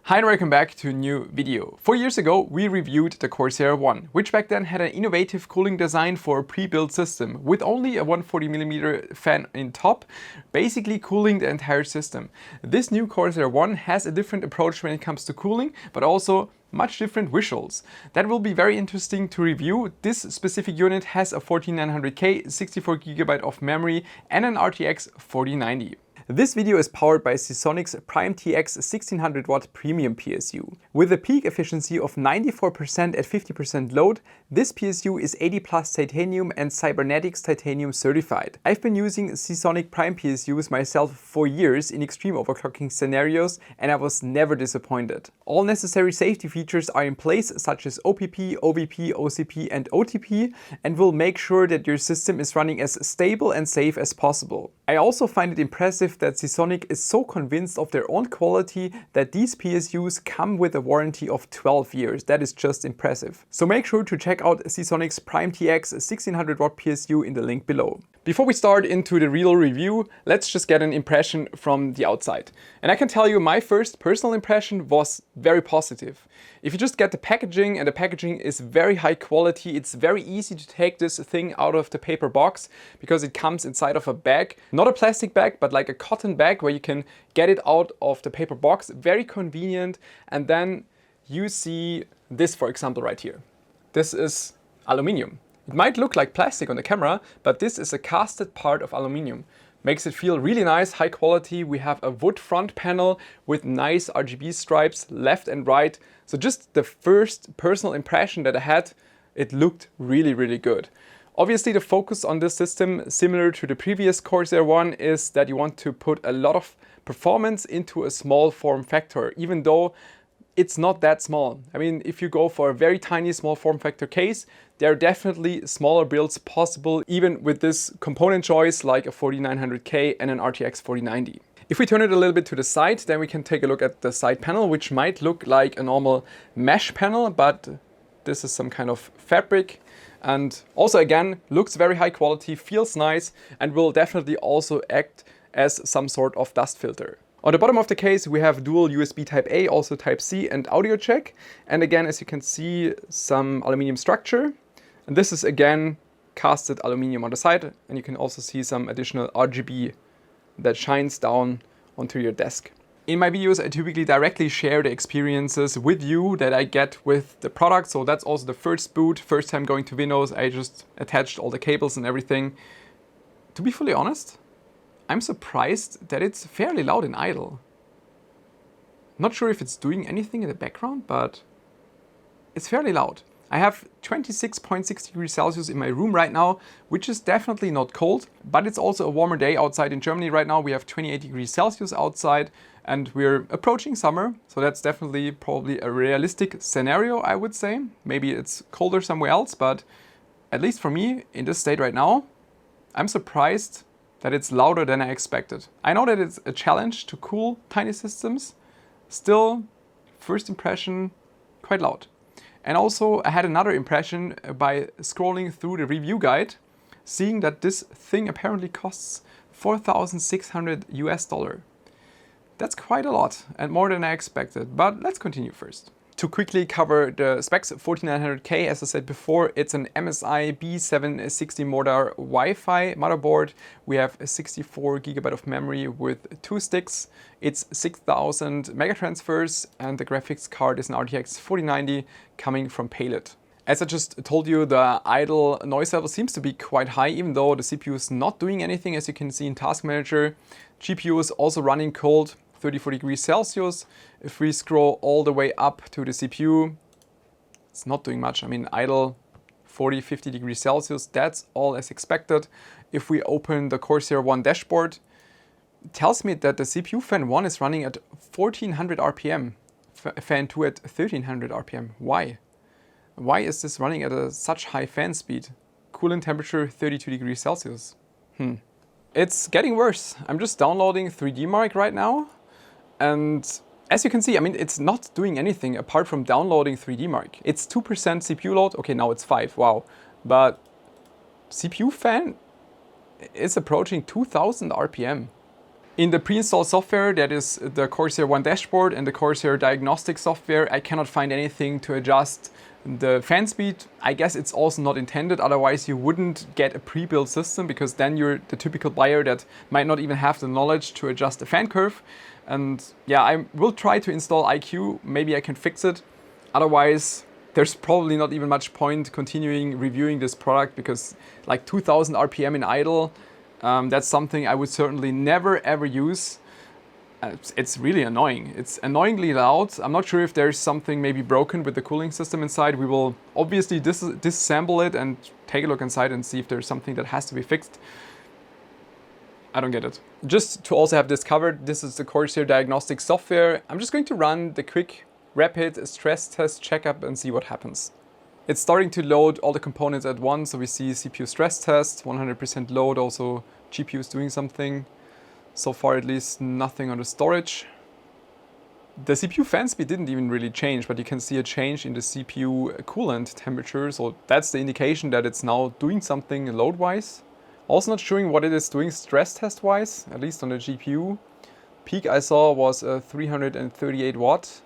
Hi and welcome back to a new video. 4 years ago we reviewed the Corsair One, which back then had an innovative cooling design for a pre-built system with only a 140mm fan in top, basically cooling the entire system. This new Corsair One has a different approach when it comes to cooling, but also much different visuals. That will be very interesting to review. This specific unit has a 14900K, 64GB of memory and an RTX 4090. This video is powered by Seasonic's Prime TX 1600W Premium PSU. With a peak efficiency of 94% at 50% load, this PSU is 80 plus titanium and cybernetics titanium certified. I've been using Seasonic Prime PSUs myself for years in extreme overclocking scenarios and I was never disappointed. All necessary safety features are in place, such as OPP, OVP, OCP and OTP, and will make sure that your system is running as stable and safe as possible. I also find it impressive that Seasonic is so convinced of their own quality that these PSUs come with a warranty of 12 years. That is just impressive. So make sure to check out Seasonic's Prime TX 1600W PSU in the link below. Before we start into the real review, let's just get an impression from the outside. And I can tell you my first personal impression was very positive. If you just get the packaging, and the packaging is very high quality, it's very easy to take this thing out of the paper box because it comes inside of a bag. Not a plastic bag, but like a cotton bag where you can get it out of the paper box. Very convenient. And then you see this, for example, right here. This is aluminium. It might look like plastic on the camera, but this is a casted part of aluminium. Makes it feel really nice, high quality. We have a wood front panel with nice RGB stripes left and right. So just the first personal impression that I had, it looked really, really good. Obviously the focus on this system, similar to the previous Corsair One, is that you want to put a lot of performance into a small form factor, even though it's not that small. I mean, if you go for a very tiny small form factor case, there are definitely smaller builds possible, even with this component choice like a 4900K and an RTX 4090. If we turn it a little bit to the side, then we can take a look at the side panel, which might look like a normal mesh panel, but this is some kind of fabric. And also again, looks very high quality, feels nice, and will definitely also act as some sort of dust filter. On the bottom of the case, we have dual USB Type-A, also Type-C and audio jack. And again, as you can see, some aluminium structure. And this is again casted aluminium on the side. And you can also see some additional RGB that shines down onto your desk. In my videos, I typically directly share the experiences with you that I get with the product. So that's also the first boot, first time going to Windows. I just attached all the cables and everything. To be fully honest, I'm surprised that it's fairly loud in idle. Not sure if it's doing anything in the background, but it's fairly loud. I have 26.6 degrees Celsius in my room right now, which is definitely not cold, but it's also a warmer day outside in Germany right now. We have 28 degrees Celsius outside and we're approaching summer. So that's definitely probably a realistic scenario, I would say. Maybe it's colder somewhere else, but at least for me in this state right now, I'm surprised that it's louder than I expected. I know that it's a challenge to cool tiny systems. Still, first impression, quite loud. And also I had another impression by scrolling through the review guide, seeing that this thing apparently costs $4,600 US. That's quite a lot and more than I expected, but let's continue first. To quickly cover the specs, 14900K, as I said before, it's an MSI B760 Modar Wi-Fi motherboard. We have a 64GB of memory with 2 sticks. It's 6000 megatransfers and the graphics card is an RTX 4090 coming from Palit. As I just told you, the idle noise level seems to be quite high, even though the CPU is not doing anything, as you can see in Task Manager. GPU is also running cold, 34 degrees Celsius. If we scroll all the way up to the CPU, it's not doing much. I mean, idle 40-50 degrees Celsius, that's all as expected. If we open the Corsair One dashboard, it tells me that the CPU fan 1 is running at 1400 RPM, fan 2 at 1300 RPM. Why? Why is this running at such high fan speed? Coolant temperature 32 degrees Celsius. It's getting worse. I'm just downloading 3D Mark right now. And as you can see, I mean, it's not doing anything apart from downloading 3D Mark. It's 2% CPU load. Okay, now it's 5, wow. But CPU fan is approaching 2000 RPM. In the pre-installed software, that is the Corsair One dashboard and the Corsair diagnostic software, I cannot find anything to adjust the fan speed. I guess it's also not intended, otherwise you wouldn't get a pre-built system, because then you're the typical buyer that might not even have the knowledge to adjust the fan curve. And yeah, I will try to install iCUE, maybe I can fix it. Otherwise, there's probably not even much point continuing reviewing this product, because like 2000 RPM in idle, that's something I would certainly never ever use. It's really annoying. It's annoyingly loud. I'm not sure if there's something maybe broken with the cooling system inside. We will obviously disassemble it and take a look inside and see if there's something that has to be fixed. I don't get it. Just to also have this covered, this is the Corsair diagnostic software. I'm just going to run the quick rapid stress test checkup and see what happens. It's starting to load all the components at once, so we see CPU stress test, 100% load, also GPU is doing something. So far at least nothing on the storage. The CPU fan speed didn't even really change, but you can see a change in the CPU coolant temperature, so that's the indication that it's now doing something load-wise. Also not showing what it is doing stress test-wise, at least on the GPU. Peak I saw was 338 watt.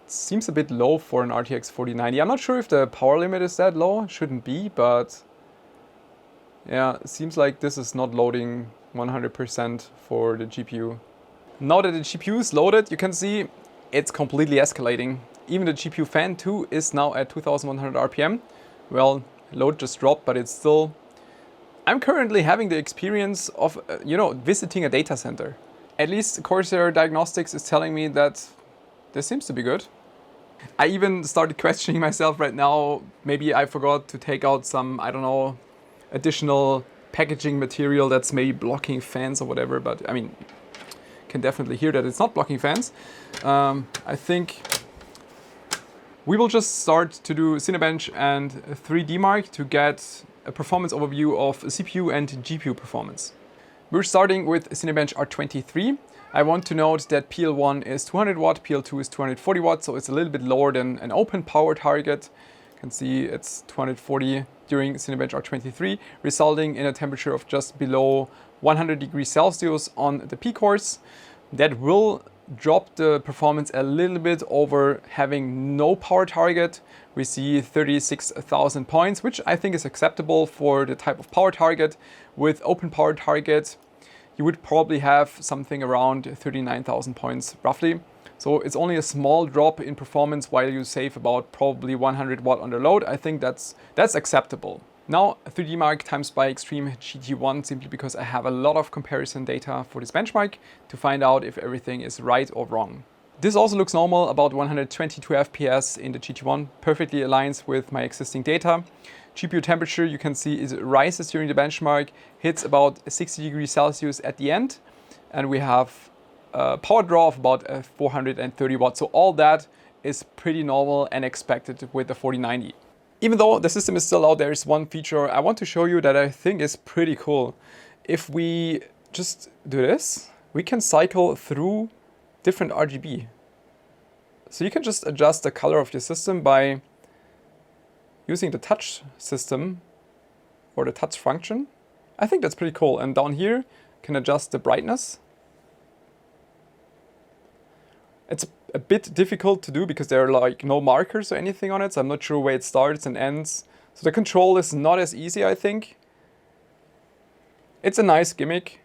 Seems a bit low for an RTX 4090. I'm not sure if the power limit is that low, shouldn't be, but yeah, it seems like this is not loading 100% for the GPU. Now that the GPU is loaded, you can see it's completely escalating. Even the GPU fan 2 is now at 2100 RPM. Well, load just dropped, but it's still... I'm currently having the experience of, visiting a data center. At least Corsair Diagnostics is telling me that this seems to be good. I even started questioning myself right now. Maybe I forgot to take out some, I don't know, additional packaging material that's maybe blocking fans or whatever. But I mean, can definitely hear that it's not blocking fans. I think we will just start to do Cinebench and 3D Mark to get a performance overview of CPU and GPU performance. We're starting with Cinebench R23. I want to note that PL1 is 200 watt, PL2 is 240 watt, so it's a little bit lower than an open power target. You can see it's 240 during Cinebench R23, resulting in a temperature of just below 100 degrees Celsius on the P cores. That will drop the performance a little bit over having no power target. We see 36,000 points, which I think is acceptable for the type of power target. With open power target, you would probably have something around 39,000 points roughly. So it's only a small drop in performance while you save about probably 100 watt under load. I think that's acceptable. Now 3D Mark times by Extreme GT1, simply because I have a lot of comparison data for this benchmark to find out if everything is right or wrong. This also looks normal, about 122 FPS in the GT1, perfectly aligns with my existing data. GPU temperature, you can see, is rises during the benchmark, hits about 60 degrees Celsius at the end, and we have a power draw of about 430 watts. So all that is pretty normal and expected with the 4090. Even though the system is still out, there is one feature I want to show you that I think is pretty cool. If we just do this, we can cycle through different RGB. So you can just adjust the color of your system by using the touch system or the touch function. I think that's pretty cool. And down here, you can adjust the brightness. It's a bit difficult to do because there are like no markers or anything on it, so I'm not sure where it starts and ends. So the control is not as easy, I think. It's a nice gimmick.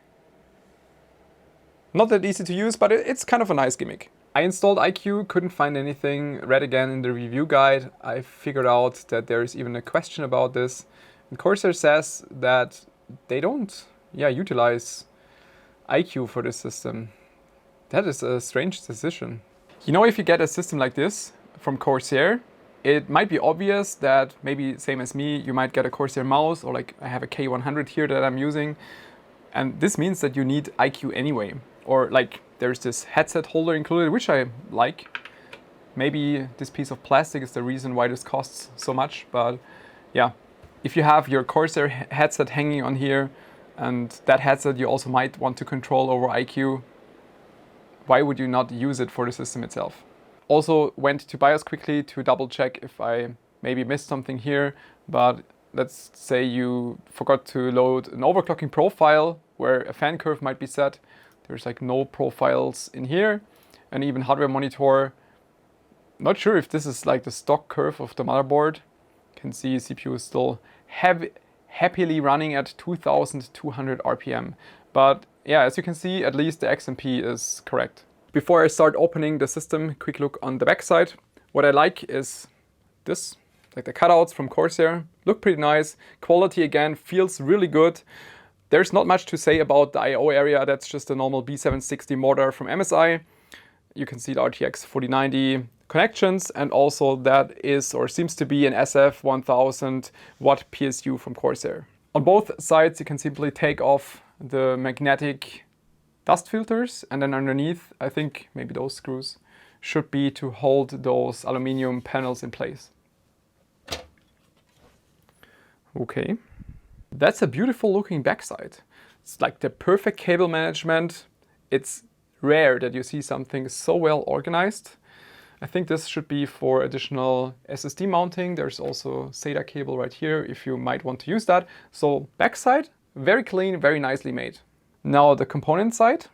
Not that easy to use, but it's kind of a nice gimmick. I installed iCUE, couldn't find anything, read again in the review guide. I figured out that there is even a question about this. And Corsair says that they don't utilize iCUE for this system. That is a strange decision. You know, if you get a system like this from Corsair, it might be obvious that maybe same as me, you might get a Corsair mouse, or like I have a K100 here that I'm using. And this means that you need iCUE anyway. Or like there's this headset holder included, which I like. Maybe this piece of plastic is the reason why this costs so much. But yeah, if you have your Corsair headset hanging on here, and that headset you also might want to control over iCUE, why would you not use it for the system itself? Also went to BIOS quickly to double check if I maybe missed something here, but let's say you forgot to load an overclocking profile where a fan curve might be set. There's like no profiles in here, and even hardware monitor. Not sure if this is like the stock curve of the motherboard. You can see CPU is still happily running at 2200 RPM. But yeah, as you can see, at least the XMP is correct. Before I start opening the system, quick look on the back side. What I like is this, like the cutouts from Corsair, look pretty nice. Quality again feels really good. There's not much to say about the I/O area. That's just a normal B760 mortar from MSI. You can see the RTX 4090 connections, and also that is or seems to be an SF 1000 watt PSU from Corsair. On both sides, you can simply take off the magnetic dust filters, and then underneath, I think maybe those screws should be to hold those aluminum panels in place. Okay, that's a beautiful looking backside. It's like the perfect cable management. It's rare that you see something so well organized. I think this should be for additional SSD mounting. There's also SATA cable right here if you might want to use that. So backside, very clean, very nicely made. Now the component side.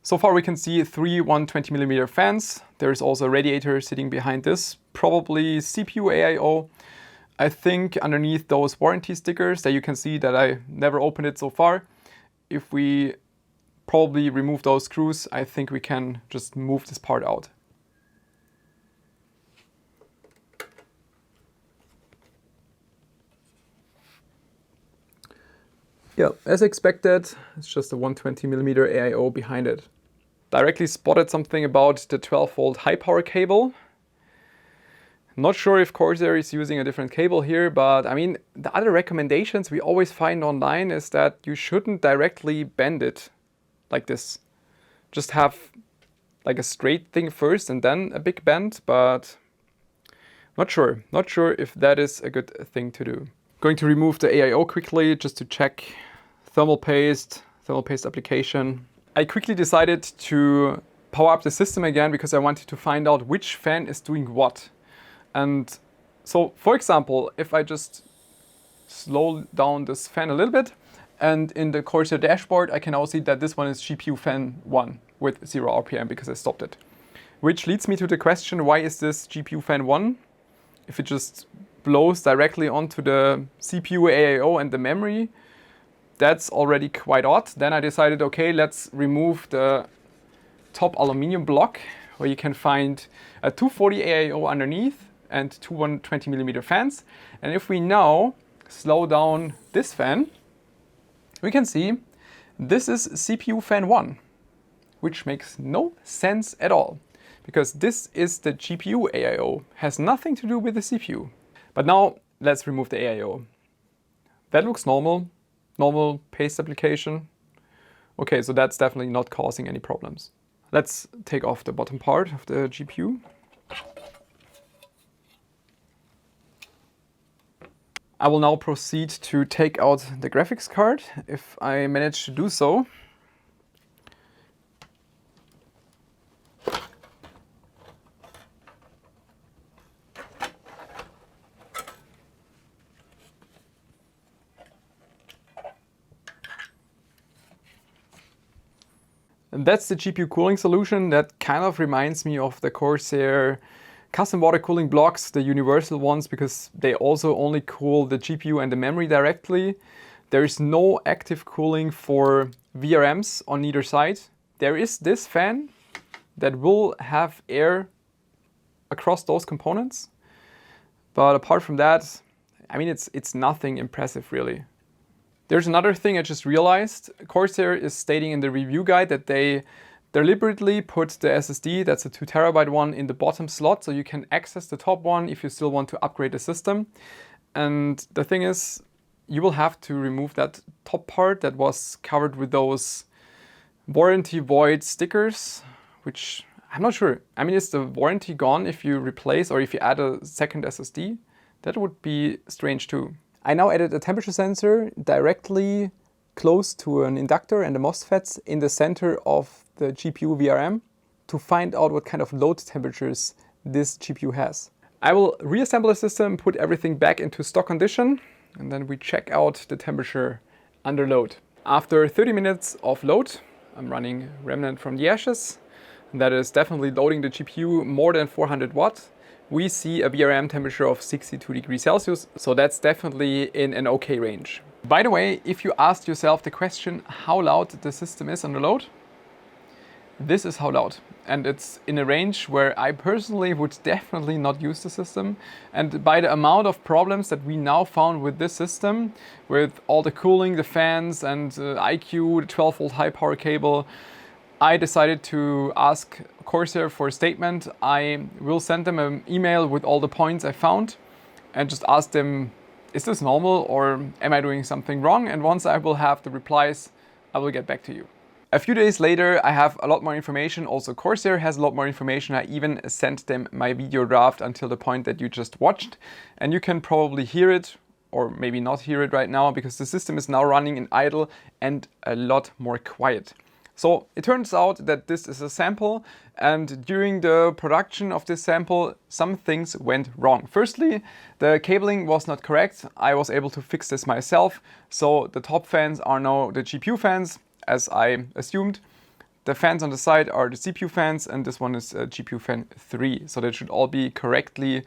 So far we can see 3 120mm fans. There's also a radiator sitting behind this, probably CPU AIO. I think underneath those warranty stickers that you can see that I never opened it so far, if we probably remove those screws, I think we can just move this part out. Yeah, as expected, it's just a 120mm AIO behind it. Directly spotted something about the 12-volt high power cable. Not sure if Corsair is using a different cable here, but I mean, the other recommendations we always find online is that you shouldn't directly bend it like this. Just have like a straight thing first and then a big bend, but not sure if that is a good thing to do. Going to remove the AIO quickly just to check thermal paste application. I quickly decided to power up the system again because I wanted to find out which fan is doing what. And so, for example, if I just slow down this fan a little bit, and in the Corsair dashboard, I can now see that this one is GPU fan 1 with 0 RPM because I stopped it. Which leads me to the question, why is this GPU fan 1? If it just blows directly onto the CPU AIO and the memory, that's already quite odd. Then I decided, okay, let's remove the top aluminum block where you can find a 240 AIO underneath and two 120mm fans. And if we now slow down this fan, we can see this is CPU fan 1, which makes no sense at all because this is the GPU AIO, has nothing to do with the CPU. But now let's remove the AIO. That looks normal paste application. Okay, so that's definitely not causing any problems. Let's take off the bottom part of the GPU. I will now proceed to take out the graphics card, if I manage to do so. And that's the GPU cooling solution. That kind of reminds me of the Corsair custom water cooling blocks, the universal ones, because they also only cool the GPU and the memory directly. There is no active cooling for VRMs on either side. There is this fan that will have air across those components. But apart from that, I mean, it's nothing impressive really. There's another thing I just realized. Corsair is stating in the review guide that they deliberately put the SSD, that's a 2TB one, in the bottom slot so you can access the top one if you still want to upgrade the system. And the thing is, you will have to remove that top part that was covered with those warranty void stickers, which I'm not sure. I mean, is the warranty gone if you replace or if you add a second SSD? That would be strange too. I now added a temperature sensor directly close to an inductor and the MOSFETs in the center of the GPU VRM to find out what kind of load temperatures this GPU has. I will reassemble the system, put everything back into stock condition, and then we check out the temperature under load. After 30 minutes of load, I'm running Remnant from the Ashes. That is definitely loading the GPU more than 400 watts. We see a VRM temperature of 62 degrees Celsius, so that's definitely in an okay range. By the way, if you asked yourself the question how loud the system is on the load, this is how loud. And it's in a range where I personally would definitely not use the system. And by the amount of problems that we now found with this system, with all the cooling, the fans and iCUE, the 12 volt high power cable, I decided to ask Corsair for a statement. I will send them an email with all the points I found and just ask them, is this normal or am I doing something wrong? And once I will have the replies, I will get back to you. A few days later, I have a lot more information. Also, Corsair has a lot more information. I even sent them my video draft until the point that you just watched. And you can probably hear it, or maybe not hear it right now, because the system is now running in idle and a lot more quiet. So it turns out that this is a sample, and during the production of this sample, some things went wrong. Firstly, the cabling was not correct. I was able to fix this myself. So the top fans are now the GPU fans, as I assumed. The fans on the side are the CPU fans, and this one is GPU fan 3. So they should all be correctly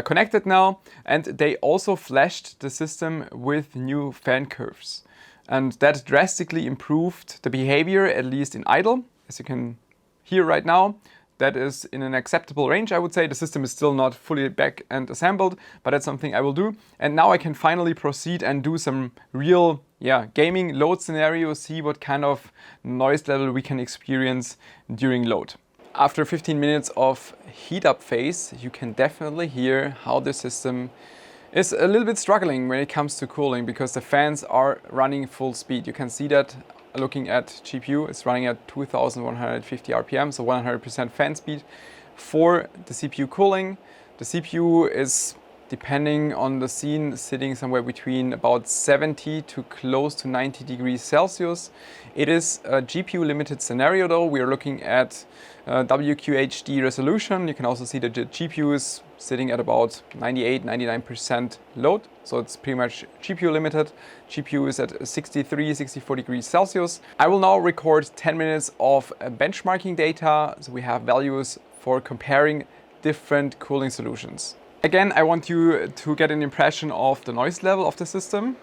connected now. And they also flashed the system with new fan curves. And that drastically improved the behavior, at least in idle. As you can hear right now, that is in an acceptable range, I would say. The system is still not fully back and assembled, but that's something I will do. And now I can finally proceed and do some real gaming load scenarios, see what kind of noise level we can experience during load. After 15 minutes of heat up phase, you can definitely hear how the system is a little bit struggling when it comes to cooling, because the fans are running full speed. You can see that looking at GPU, it's running at 2150 RPM, so 100% fan speed for the CPU cooling. The CPU is, depending on the scene, sitting somewhere between about 70 to close to 90 degrees Celsius. It is a GPU limited scenario though. We are looking at WQHD resolution. You can also see that the GPU is sitting at about 98-99% load. So it's pretty much GPU limited. GPU is at 64 degrees Celsius. I will now record 10 minutes of benchmarking data. So we have values for comparing different cooling solutions. Again, I want you to get an impression of the noise level of the system.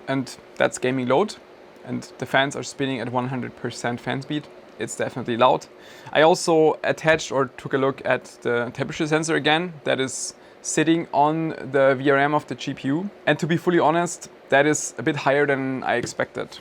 And that's gaming load. And the fans are spinning at 100% fan speed. It's definitely loud. I also attached or took a look at the temperature sensor again. That is sitting on the VRM of the GPU. And to be fully honest, that is a bit higher than I expected.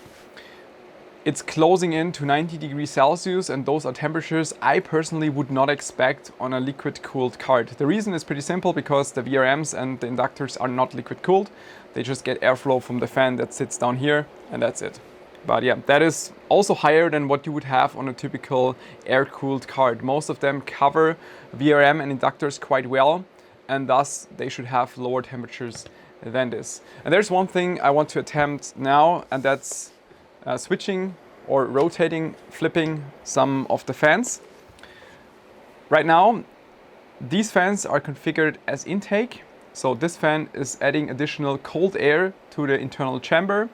It's closing in to 90 degrees Celsius, and those are temperatures I personally would not expect on a liquid cooled card. The reason is pretty simple, because the VRMs and the inductors are not liquid cooled. They just get airflow from the fan that sits down here, and that's it. But yeah, that is also higher than what you would have on a typical air-cooled card. Most of them cover VRM and inductors quite well, and thus they should have lower temperatures than this. And there's one thing I want to attempt now, and that's switching or rotating, flipping some of the fans. Right now, these fans are configured as intake. So this fan is adding additional cold air to the internal chamber,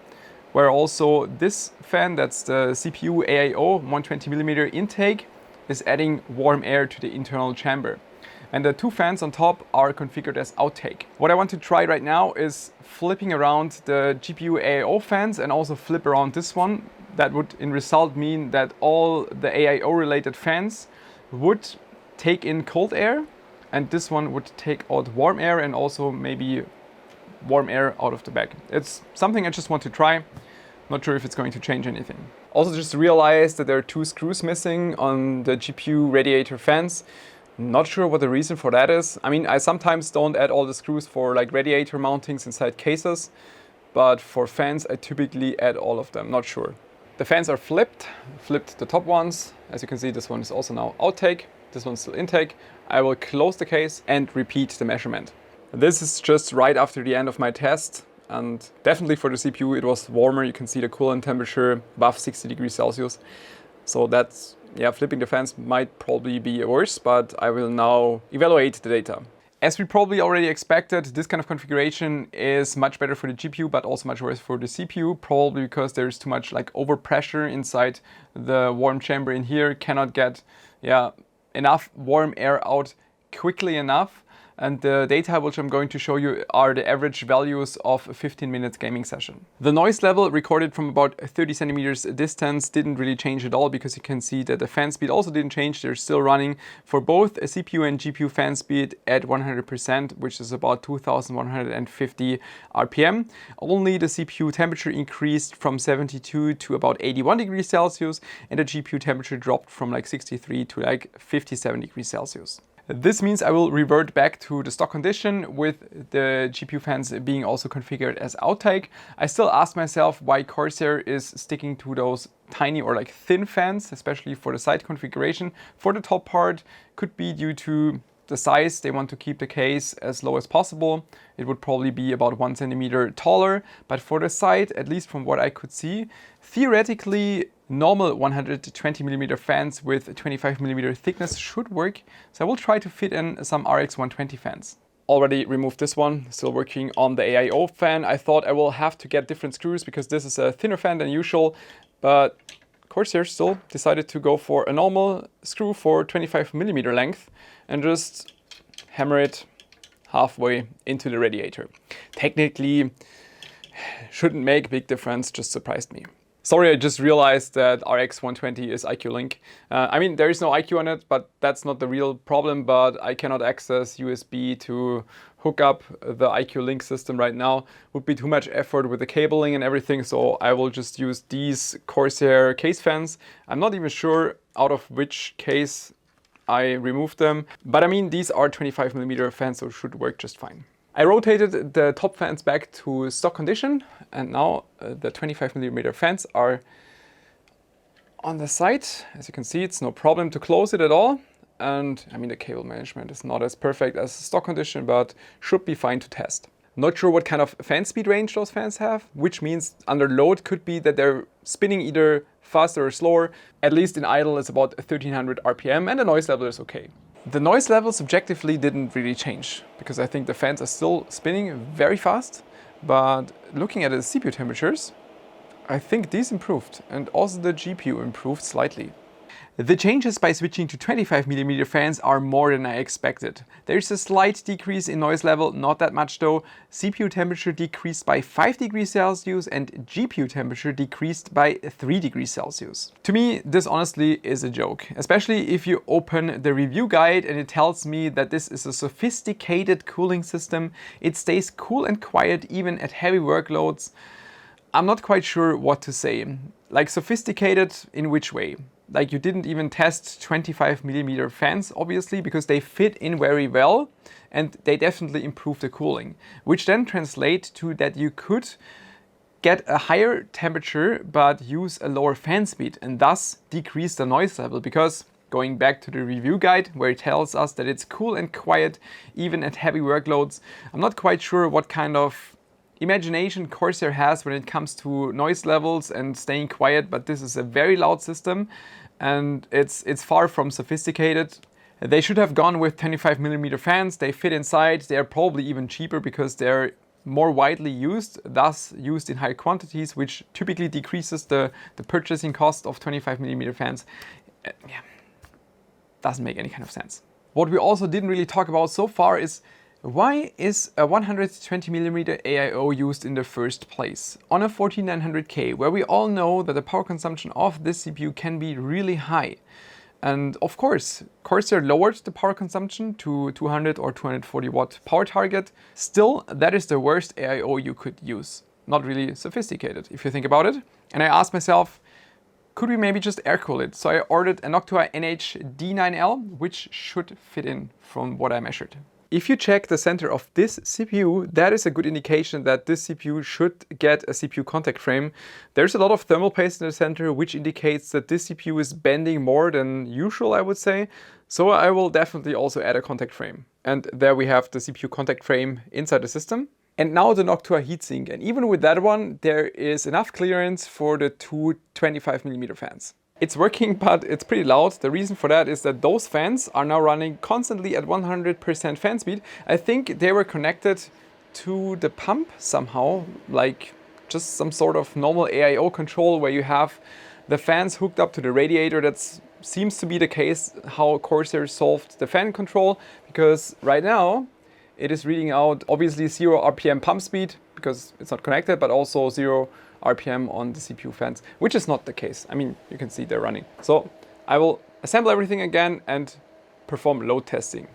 where also this fan, that's the CPU AIO 120mm intake, is adding warm air to the internal chamber. And the two fans on top are configured as outtake. What I want to try right now is flipping around the GPU AIO fans and also flip around this one. That would in result mean that all the AIO related fans would take in cold air, and this one would take out warm air and also maybe warm air out of the back. It's something I just want to try. Not sure if it's going to change anything. Also just realized that there are two screws missing on the GPU radiator fans. Not sure what the reason for that is. I mean, I sometimes don't add all the screws for like radiator mountings inside cases, but for fans I typically add all of them, not sure. The fans are flipped the top ones. As you can see, this one is also now outtake, this one's still intake. I will close the case and repeat the measurement. This is just right after the end of my test, and definitely for the CPU it was warmer. You can see the coolant temperature above 60 degrees Celsius. So that's, yeah, flipping the fans might probably be worse, but I will now evaluate the data. As we probably already expected, this kind of configuration is much better for the GPU, but also much worse for the CPU, probably because there's too much like overpressure inside the warm chamber in here, cannot get enough warm air out quickly enough. And the data which I'm going to show you are the average values of a 15-minute gaming session. The noise level recorded from about 30 centimeters distance didn't really change at all, because you can see that the fan speed also didn't change. They're still running for both a CPU and GPU fan speed at 100%, which is about 2150 RPM. Only the CPU temperature increased from 72 to about 81 degrees Celsius, and the GPU temperature dropped from like 63 to like 57 degrees Celsius. This means I will revert back to the stock condition with the GPU fans being also configured as outtake. I still ask myself why Corsair is sticking to those tiny or like thin fans, especially for the side configuration. For the top part, could be due to the size. They want to keep the case as low as possible. It would probably be about 1 centimeter taller, but for the side, at least from what I could see, theoretically normal 120mm fans with 25mm thickness should work. So I will try to fit in some RX 120 fans. Already removed this one, still working on the AIO fan. I thought I will have to get different screws because this is a thinner fan than usual, but Corsair still decided to go for a normal screw for 25mm length and just hammer it halfway into the radiator. Technically, shouldn't make a big difference, just surprised me. Sorry, I just realized that RX 120 is iCUE link. I mean, there is no iCUE on it, but that's not the real problem, but I cannot access USB to hook up the iCUE link system right now. Would be too much effort with the cabling and everything, so I will just use these Corsair case fans. I'm not even sure out of which case I removed them, but I mean, these are 25mm fans, so it should work just fine. I rotated the top fans back to stock condition, and now the 25mm fans are on the side. As you can see, it's no problem to close it at all. And I mean, the cable management is not as perfect as stock condition, but should be fine to test. Not sure what kind of fan speed range those fans have, which means under load could be that they're spinning either faster or slower. At least in idle it's about 1300 RPM, and the noise level is okay. The noise level subjectively didn't really change, because I think the fans are still spinning very fast, but looking at the CPU temperatures, I think these improved, and also the GPU improved slightly. The changes by switching to 25mm fans are more than I expected. There's a slight decrease in noise level, not that much though. CPU temperature decreased by 5 degrees Celsius and GPU temperature decreased by 3 degrees Celsius. To me, this honestly is a joke, especially if you open the review guide and it tells me that this is a sophisticated cooling system. It stays cool and quiet even at heavy workloads. I'm not quite sure what to say. Like, sophisticated in which way? Like, you didn't even test 25mm fans, obviously, because they fit in very well and they definitely improve the cooling, which then translates to that you could get a higher temperature but use a lower fan speed and thus decrease the noise level, because going back to the review guide where it tells us that it's cool and quiet even at heavy workloads, I'm not quite sure what kind of imagination Corsair has when it comes to noise levels and staying quiet, but this is a very loud system and it's far from sophisticated. They should have gone with 25mm fans. They fit inside. They are probably even cheaper because they're more widely used, thus used in high quantities, which typically decreases the purchasing cost of 25mm fans. Yeah, doesn't make any kind of sense. What we also didn't really talk about so far is, why is a 120mm AIO used in the first place on a 14900K, where we all know that the power consumption of this CPU can be really high? And of course, Corsair lowered the power consumption to 200 or 240 watt power target. Still, that is the worst AIO you could use. Not really sophisticated, if you think about it. And I asked myself, could we maybe just air cool it? So I ordered a Noctua NH-D9L, which should fit in from what I measured. If you check the center of this CPU, that is a good indication that this CPU should get a CPU contact frame. There's a lot of thermal paste in the center, which indicates that this CPU is bending more than usual, I would say. So I will definitely also add a contact frame. And there we have the CPU contact frame inside the system. And now the Noctua heatsink. And even with that one, there is enough clearance for the two 25mm fans. It's working, but it's pretty loud. The reason for that is that those fans are now running constantly at 100% fan speed. I think they were connected to the pump somehow, like just some sort of normal AIO control where you have the fans hooked up to the radiator. That seems to be the case how Corsair solved the fan control, because right now it is reading out obviously 0 RPM pump speed because it's not connected, but also 0 RPM on the CPU fans, which is not the case. I mean, you can see they're running. So I will assemble everything again and perform load testing.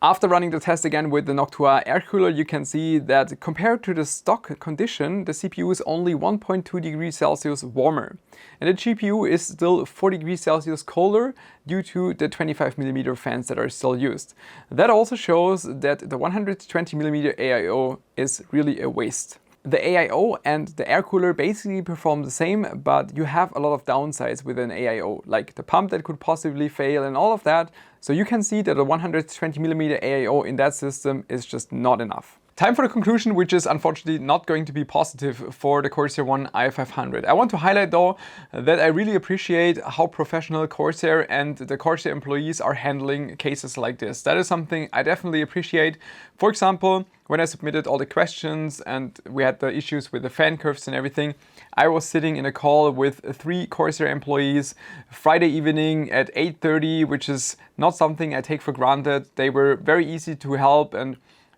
After running the test again with the Noctua air cooler, you can see that compared to the stock condition, the CPU is only 1.2 degrees Celsius warmer. And the GPU is still 4 degrees Celsius colder due to the 25mm fans that are still used. That also shows that the 120mm AIO is really a waste. The AIO and the air cooler basically perform the same, but you have a lot of downsides with an AIO, like the pump that could possibly fail and all of that. So you can see that a 120mm AIO in that system is just not enough. Time for the conclusion, which is unfortunately not going to be positive for the Corsair One i500. I want to highlight though that I really appreciate how professional Corsair and the Corsair employees are handling cases like this. That is something I definitely appreciate. For example, when I submitted all the questions and we had the issues with the fan curves and everything, I was sitting in a call with 3 Corsair employees Friday evening at 8:30, which is not something I take for granted. They were very easy to help and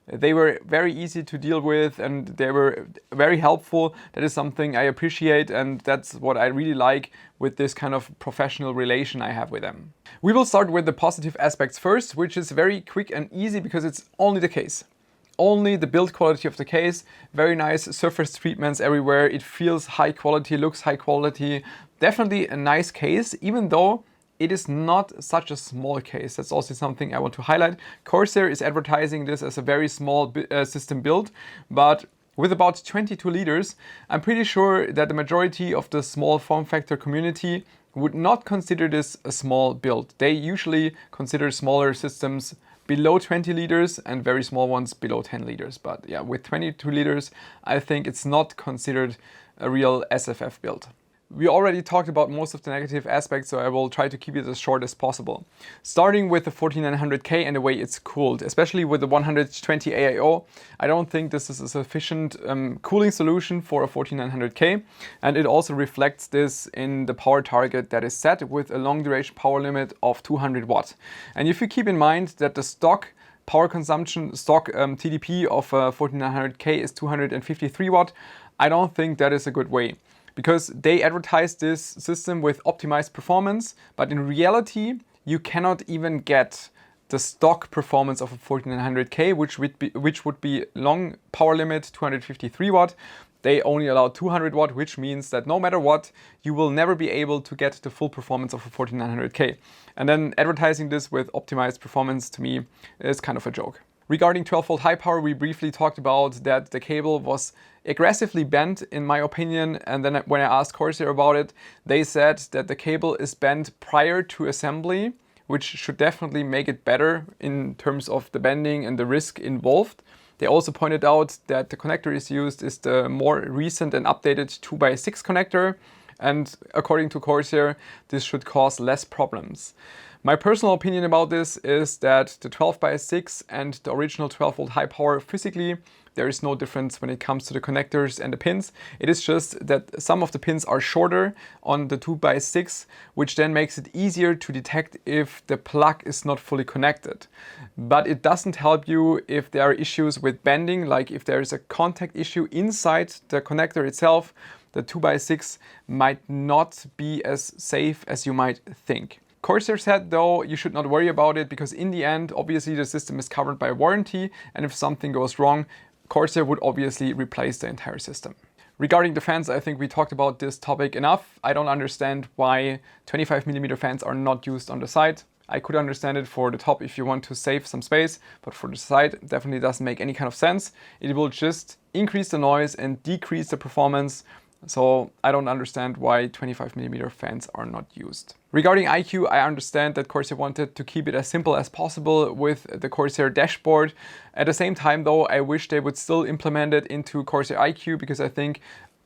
they were very easy to deal with and they were very helpful. That is something I appreciate, and that's what I really like with this kind of professional relation I have with them. We will start with the positive aspects first, which is very quick and easy because it's only the case. Only the build quality of the case, very nice surface treatments everywhere. It feels high quality, looks high quality. Definitely a nice case, even though it is not such a small case. That's also something I want to highlight. Corsair is advertising this as a very small system build, but with about 22 liters, I'm pretty sure that the majority of the small form factor community would not consider this a small build. They usually consider smaller systems below 20 liters and very small ones below 10 liters. But yeah, with 22 liters, I think it's not considered a real SFF build. We already talked about most of the negative aspects, so I will try to keep it as short as possible. Starting with the 14900K and the way it's cooled, especially with the 120 AIO, I don't think this is a sufficient cooling solution for a 14900K, and it also reflects this in the power target that is set with a long duration power limit of 200 watts. And if you keep in mind that the stock power consumption, stock TDP of 14900K is 253 watt, I don't think that is a good way. Because they advertise this system with optimized performance, but in reality, you cannot even get the stock performance of a 14900K, which would be long power limit 253 watt. They only allow 200 watt, which means that no matter what, you will never be able to get the full performance of a 14900K. And then advertising this with optimized performance to me is kind of a joke. Regarding 12-volt high power, we briefly talked about that the cable was aggressively bent, in my opinion, and then when I asked Corsair about it, they said that the cable is bent prior to assembly, which should definitely make it better in terms of the bending and the risk involved. They also pointed out that the connector is used is the more recent and updated 2x6 connector, and according to Corsair, this should cause less problems. My personal opinion about this is that the 12x6 and the original 12-volt high power, physically, there is no difference when it comes to the connectors and the pins. It is just that some of the pins are shorter on the 2x6, which then makes it easier to detect if the plug is not fully connected. But it doesn't help you if there are issues with bending, like if there is a contact issue inside the connector itself, the 2x6 might not be as safe as you might think. Corsair said though you should not worry about it because in the end obviously the system is covered by warranty, and if something goes wrong, Corsair would obviously replace the entire system. Regarding the fans, I think we talked about this topic enough. I don't understand why 25mm fans are not used on the side. I could understand it for the top if you want to save some space, but for the side it definitely doesn't make any kind of sense. It will just increase the noise and decrease the performance. So I don't understand why 25mm fans are not used. Regarding iCUE, I understand that Corsair wanted to keep it as simple as possible with the Corsair dashboard. At the same time though, I wish they would still implement it into Corsair iCUE because I think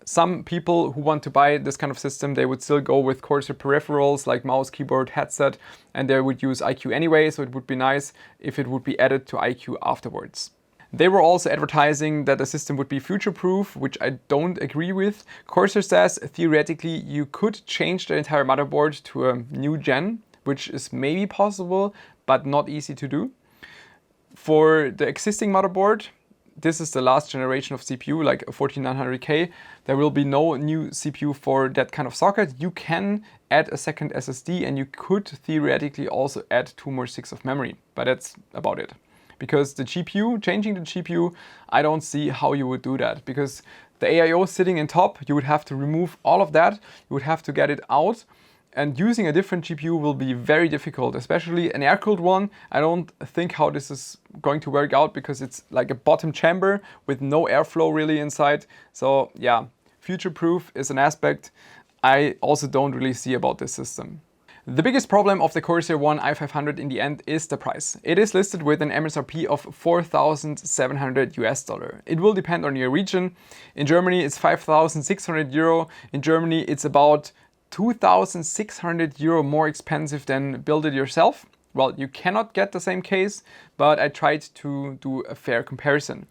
Some people who want to buy this kind of system, they would still go with Corsair peripherals like mouse, keyboard, headset, and they would use iCUE anyway, so it would be nice if it would be added to iCUE afterwards. They were also advertising that the system would be future-proof, which I don't agree with. Corsair says theoretically you could change the entire motherboard to a new gen, which is maybe possible, but not easy to do. For the existing motherboard, this is the last generation of CPU, like a 14900K. There will be no new CPU for that kind of socket. You can add a second SSD and you could theoretically also add 2 more sticks of memory, but that's about it. Because the GPU, changing the GPU, I don't see how you would do that. Because the AIO sitting in top, you would have to remove all of that. You would have to get it out. And using a different GPU will be very difficult, especially an air-cooled one. I don't think how this is going to work out because it's like a bottom chamber with no airflow really inside. So yeah, future-proof is an aspect I also don't really see about this system. The biggest problem of the Corsair One i500 in the end is the price. It is listed with an MSRP of $4,700 US. It will depend on your region. In Germany it's 5,600 euro. In Germany it's about 2,600 euro more expensive than build it yourself. Well, you cannot get the same case, but I tried to do a fair comparison.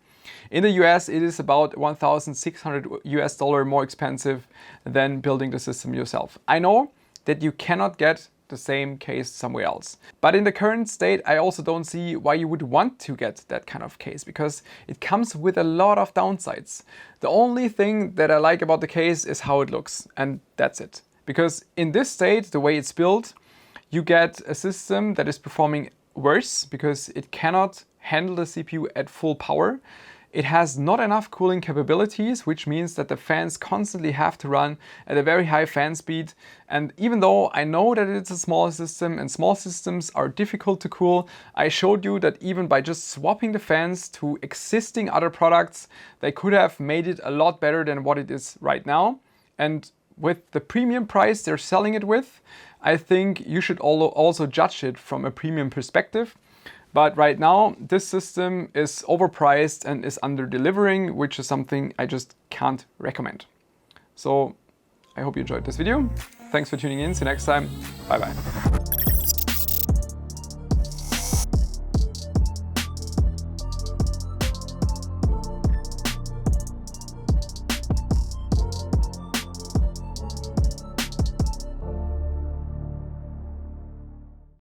In the US, it is about 1,600 US more expensive than building the system yourself. I know that you cannot get the same case somewhere else. But in the current state, I also don't see why you would want to get that kind of case, because it comes with a lot of downsides. The only thing that I like about the case is how it looks, and that's it. Because in this state, the way it's built, you get a system that is performing worse because it cannot handle the CPU at full power. It has not enough cooling capabilities, which means that the fans constantly have to run at a very high fan speed. And even though I know that it's a small system and small systems are difficult to cool, I showed you that even by just swapping the fans to existing other products, they could have made it a lot better than what it is right now. And with the premium price they're selling it with, I think you should also judge it from a premium perspective. But right now, this system is overpriced and is under-delivering, which is something I just can't recommend. So I hope you enjoyed this video. Thanks for tuning in. See you next time. Bye bye.